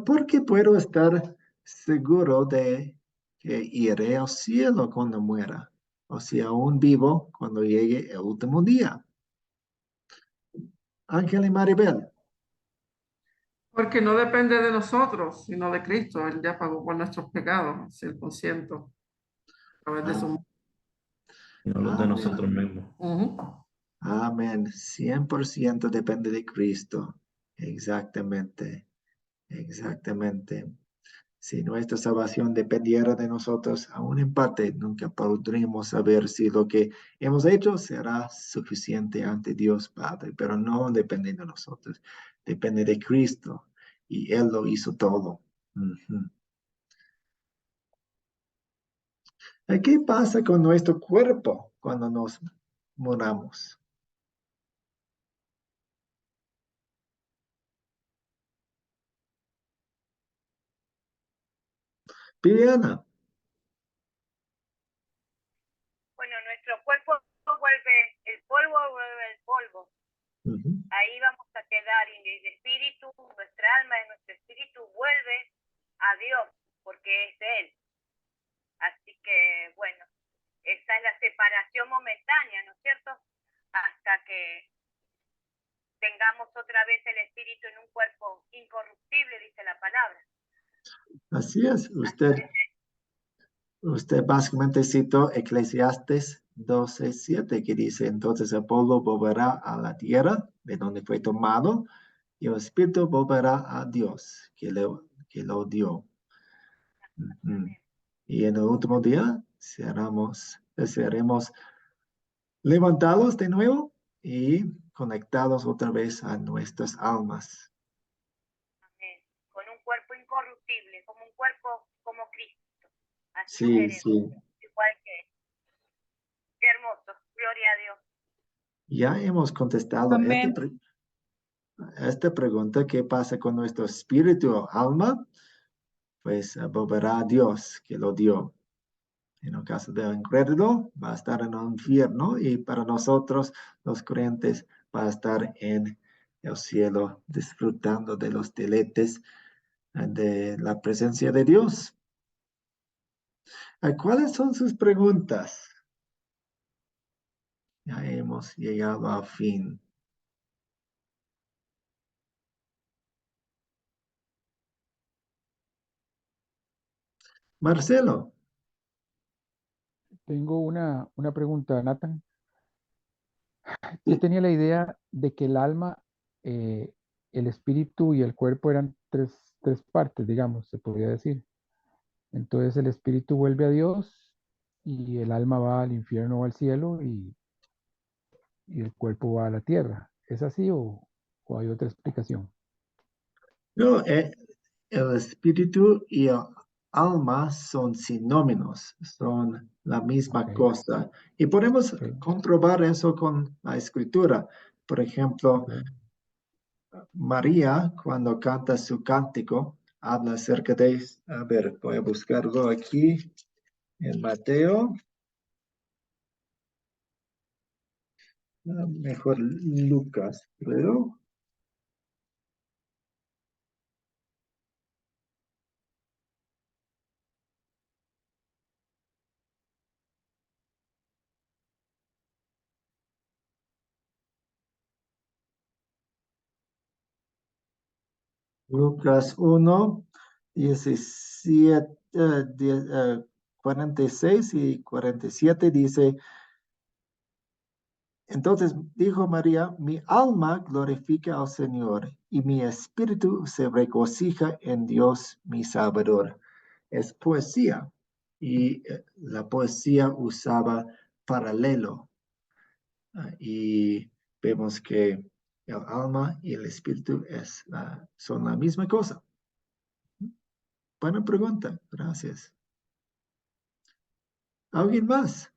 ¿Por qué puedo estar seguro de que iré al cielo cuando muera? O si aún vivo cuando llegue el último día. Ángel y Maribel. Porque no depende de nosotros, sino de Cristo. Él ya pagó por nuestros pecados, 100%, a través de su... Y no los de Amén. nosotros mismos. Amén. 100% depende de Cristo. Exactamente. Exactamente. Si nuestra salvación dependiera de nosotros, a un empate, nunca podríamos saber si lo que hemos hecho será suficiente ante Dios Padre, pero no depende de nosotros, depende de Cristo y Él lo hizo todo. Ujú. ¿Qué pasa con nuestro cuerpo cuando nos moramos? Viviana. Bueno, nuestro cuerpo vuelve, el polvo vuelve el polvo. Ujú. Ahí vamos a quedar y el espíritu, nuestra alma y nuestro espíritu vuelve a Dios porque es de Él. Así que, bueno, esa es la separación momentánea, ¿no es cierto? Hasta que tengamos otra vez el espíritu en un cuerpo incorruptible, dice la palabra. Así es, usted básicamente citó Eclesiastes 12:7, que dice, entonces el polvo volverá a la tierra de donde fue tomado y el espíritu volverá a Dios que lo dio. Ujú. Y en el último día seremos levantados de nuevo y conectados otra vez a nuestras almas. Amén. Con un cuerpo incorruptible, como un cuerpo como Cristo. Así Sí, seremos, sí. igual que Él. Qué hermoso, gloria a Dios. Ya hemos contestado Amén. esta pregunta, ¿qué pasa con nuestro espíritu o alma? Pues volverá a Dios que lo dio. En el caso del incrédulo, va a estar en el infierno y para nosotros, los creyentes, va a estar en el cielo disfrutando de los deleites de la presencia de Dios. ¿Cuáles son sus preguntas? Ya hemos llegado al fin. Marcelo. Tengo una pregunta, Nathan. Yo tenía la idea de que el alma, el espíritu y el cuerpo eran tres partes, digamos, se podría decir. Entonces el espíritu vuelve a Dios y el alma va al infierno o al cielo y el cuerpo va a la tierra. ¿Es así o hay otra explicación? No, el espíritu y el alma son sinónimos, son la misma Ok, cosa. Y podemos ok, comprobar eso con la escritura. Por ejemplo, ok. María, cuando canta su cántico, habla acerca de, a ver, voy a buscarlo aquí en Mateo. Mejor Lucas, creo. Lucas 1, 17, 46 y 47 dice, entonces dijo María, mi alma glorifica al Señor y mi espíritu se regocija en Dios mi Salvador. Es poesía y la poesía usaba paralelo y vemos que el alma y el espíritu son la misma cosa. Buena pregunta, gracias. ¿Alguien más?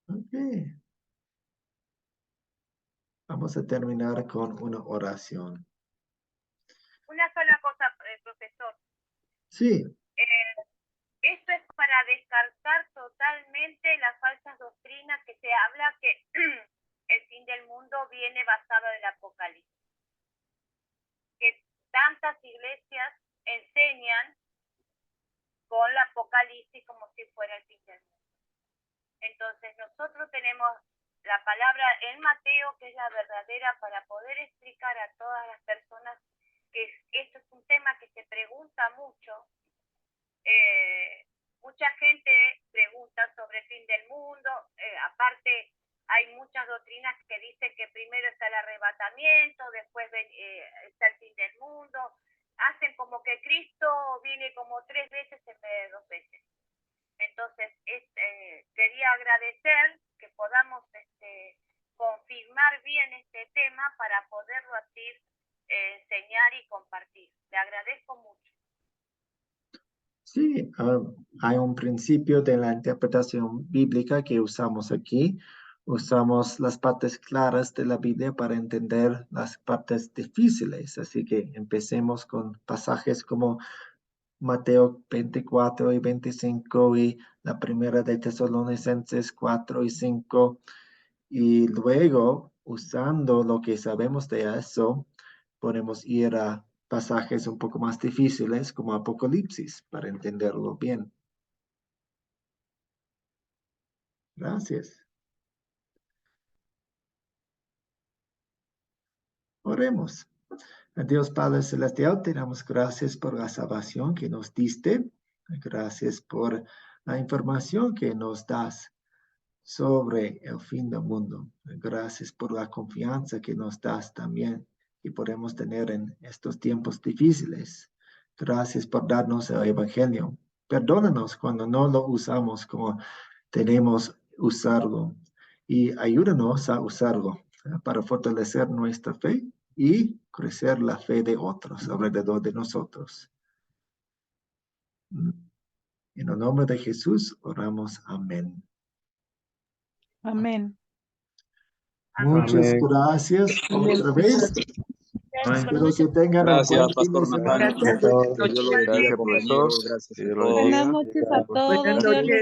Ok. Vamos a terminar con una oración. Una sola cosa, profesor. Sí. Esto es para descartar totalmente las falsas doctrinas que se habla que el fin del mundo viene basado en el Apocalipsis. Que tantas iglesias enseñan con el Apocalipsis como si fuera el fin del mundo. Entonces nosotros tenemos la palabra en Mateo, que es la verdadera, para poder explicar a todas las personas que esto es un tema que se pregunta mucho. Mucha gente pregunta sobre el fin del mundo, aparte hay muchas doctrinas que dicen que primero está el arrebatamiento, después está el fin del mundo, hacen como que Cristo viene como 3 veces en vez de 2 veces. Entonces, quería agradecer que podamos confirmar bien este tema para poderlo así enseñar y compartir. Le agradezco mucho. Sí, hay un principio de la interpretación bíblica que usamos aquí. Usamos las partes claras de la Biblia para entender las partes difíciles. Así que empecemos con pasajes como Mateo 24 y 25 y la primera de Tesalonicenses 4 y 5. Y luego, usando lo que sabemos de eso, podemos ir a pasajes un poco más difíciles como Apocalipsis para entenderlo bien. Gracias. Oremos. Dios Padre Celestial, te damos gracias por la salvación que nos diste. Gracias por la información que nos das sobre el fin del mundo. Gracias por la confianza que nos das también y podemos tener en estos tiempos difíciles. Gracias por darnos el Evangelio. Perdónanos cuando no lo usamos como tenemos usarlo y ayúdanos a usarlo para fortalecer nuestra fe y crecer la fe de otros alrededor de nosotros. En el nombre de Jesús oramos. Amén. Amén. Muchas Amén. gracias otra vez. Espero que tengan un buen Gracias, fin de Pastor semana. Natalia. Gracias. Que Dios lo bendiga, Gracias, compañero. profesor. Gracias Que a Dios lo todos. Buenas bendiga. noches a todos. Buenas Dios les noches.